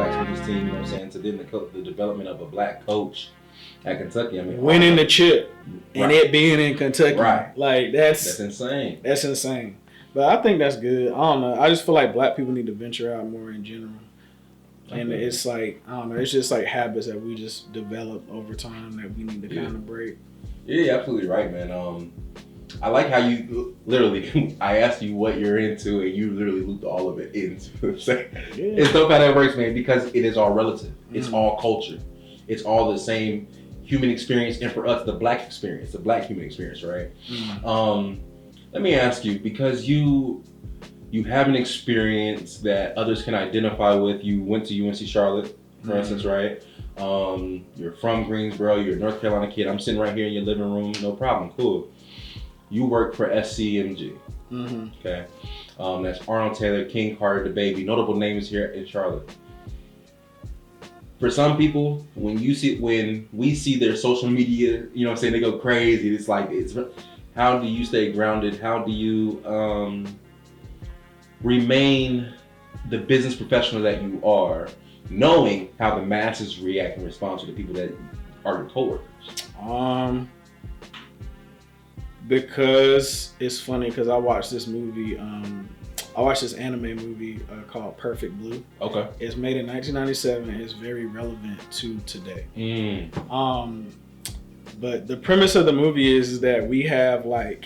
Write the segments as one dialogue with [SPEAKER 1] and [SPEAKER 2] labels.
[SPEAKER 1] blacks on his team. You know what I'm saying? To then the development of a black coach at Kentucky. I mean,
[SPEAKER 2] winning the chip and it being in Kentucky,
[SPEAKER 1] right?
[SPEAKER 2] Like that's
[SPEAKER 1] insane.
[SPEAKER 2] That's insane. But I think that's good. I don't know. I just feel like black people need to venture out more in general. And it's like, I don't know, it's just like habits that we just develop over time that we need to kind of break.
[SPEAKER 1] Yeah, you're absolutely right, man. I like how you literally, I asked you what you're into and you literally looped all of it into. It's dope how that works, man, because it is all relative. It's all culture. It's all the same human experience, and for us, the black experience, the black human experience, right? Let me ask you, because you have an experience that others can identify with. You went to UNC Charlotte, for instance, right? You're from Greensboro. You're a North Carolina kid. I'm sitting right here in your living room. No problem. Cool. You work for SCMG. Okay. That's Arnold Taylor, King Carter, the baby. Notable names here in Charlotte. For some people, when we see their social media, you know what I'm saying, they go crazy. It's like, how do you stay grounded? How do you remain the business professional that you are, knowing how the masses react and respond to the people that are your coworkers?
[SPEAKER 2] Because it's funny, because I watched this movie, I watched this anime movie called Perfect Blue. Okay. It's made in 1997 and it's very relevant to today. But the premise of the movie is that we have like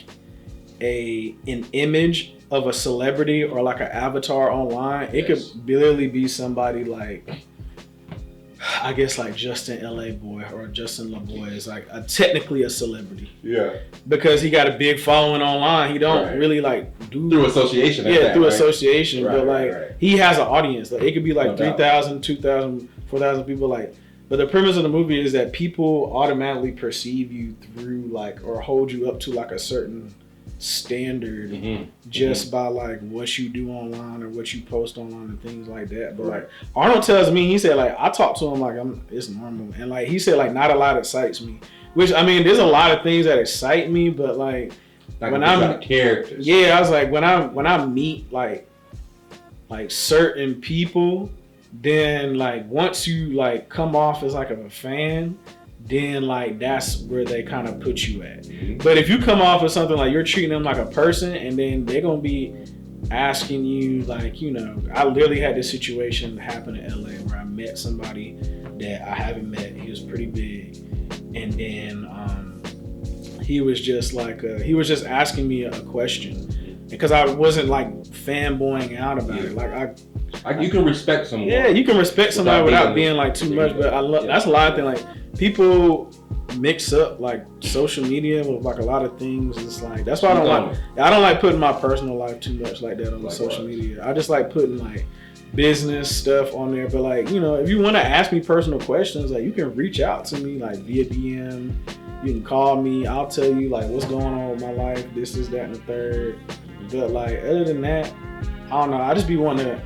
[SPEAKER 2] an image of a celebrity or like an avatar online. It could literally be somebody like, I guess like Justin LA Boy or Justin LaBoy is like technically a celebrity. Yeah. Because he got a big following online. He don't really like do
[SPEAKER 1] through association.
[SPEAKER 2] Association. But like he has an audience. Like it could be like 3,000, 2,000, 4,000 people. Like, but the premise of the movie is that people automatically perceive you through like, or hold you up to like a certain standard just by like what you do online or what you post online and things like that. But like Arnold tells me, he said like I talk to him like it's normal, and like he said like not a lot excites me, which I mean there's a lot of things that excite me, but like when I'm characters, I was like when I meet like certain people, then like once you like come off as like a fan, then like that's where they kind of put you at. But if you come off as something like you're treating them like a person, and then they're gonna be asking you like, you know, I literally had this situation happen in LA where I met somebody that I haven't met. He was pretty big, and then he was just like he was just asking me a question because I wasn't like fanboying out about it. Like
[SPEAKER 1] you can respect someone.
[SPEAKER 2] Yeah, you can respect somebody without being like too much. But I love that's a lot of things. Like people mix up like social media with like a lot of things. It's like that's why I don't like putting my personal life too much like that on social media. I just like putting like business stuff on there. But like, you know, if you want to ask me personal questions, like you can reach out to me like via DM. You can call me. I'll tell you like what's going on with my life. This is that and the third. But like other than that, I don't know. I just be wanting to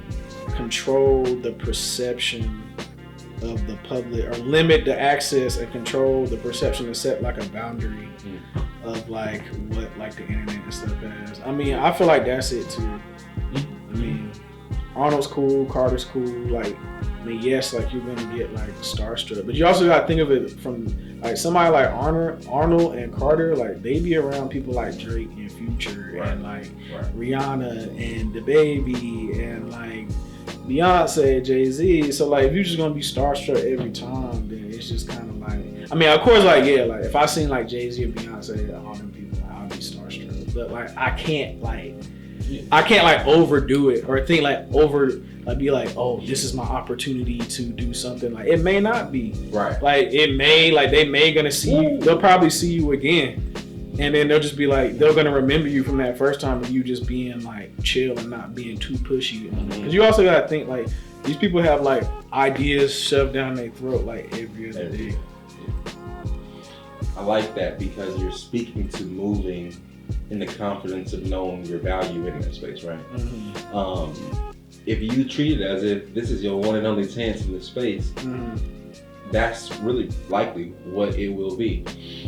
[SPEAKER 2] control the perception of the public, or limit the access and control the perception and set like a boundary of like what like the internet and stuff has. I mean, I feel like that's it too. I mean, Arnold's cool, Carter's cool. Like, I mean, yes, like you're gonna get like starstruck, but you also gotta think of it from like somebody like Arnold and Carter. Like they be around people like Drake and Future and like Rihanna and the baby and like Beyonce, Jay-Z. So like if you're just gonna be starstruck every time, then it's just kind of like, I mean, of course, like like if I seen like Jay-Z or Beyonce, all them people, I'll be starstruck. But like I can't like overdo it or think like be like, oh, this is my opportunity to do something. Like it may not be like it may like they may gonna see you. They'll probably see you again. And then they'll just be like, they're gonna remember you from that first time of you just being like chill and not being too pushy. Because you also gotta think like these people have like ideas shoved down their throat like every other day.
[SPEAKER 1] I like that because you're speaking to moving in the confidence of knowing your value in that space, right? If you treat it as if this is your one and only chance in this space, that's really likely what it will be.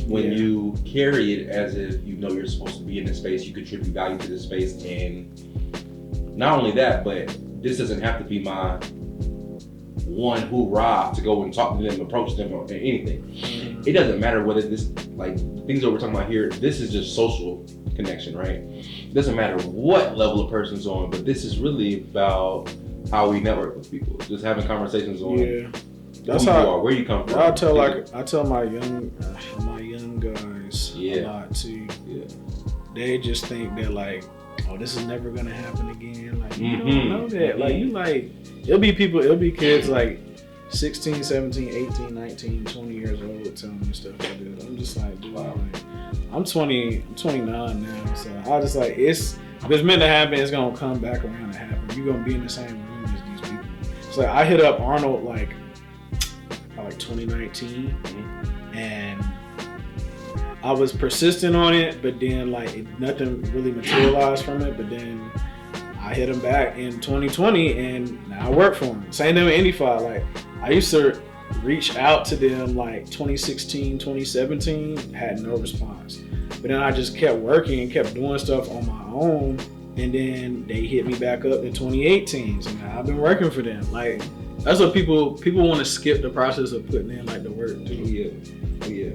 [SPEAKER 1] When you carry it as if you know you're supposed to be in this space, you contribute value to this space, and not only that, but this doesn't have to be my one hoorah to go and talk to them, approach them, or anything. Mm-hmm. It doesn't matter whether this, like, things that we're talking about here, this is just social connection, right? It doesn't matter what level a person's on, but this is really about how we network with people. Just having conversations on
[SPEAKER 2] that's
[SPEAKER 1] who
[SPEAKER 2] how
[SPEAKER 1] you are, where you come from.
[SPEAKER 2] I tell my young guys a lot too. Yeah. They just think that like, oh, this is never gonna happen again. Like, you don't know that. Like, you like, it'll be kids like 16, 17, 18, 19, 20 years old telling me stuff like this. I'm just like, dude, like, I'm 29 now, so I just like, if it's meant to happen, it's gonna come back around to happen. You're gonna be in the same room as these people. So I hit up Arnold like 2019, and I was persistent on it, but then like nothing really materialized from it. But then I hit him back in 2020, and now I work for him. Same thing with Indie5. Like, I used to reach out to them like 2016, 2017, had no response. But then I just kept working and kept doing stuff on my own, and then they hit me back up in 2018. So now I've been working for them. Like, that's what people want to skip the process of putting in like the work too.
[SPEAKER 1] Yeah.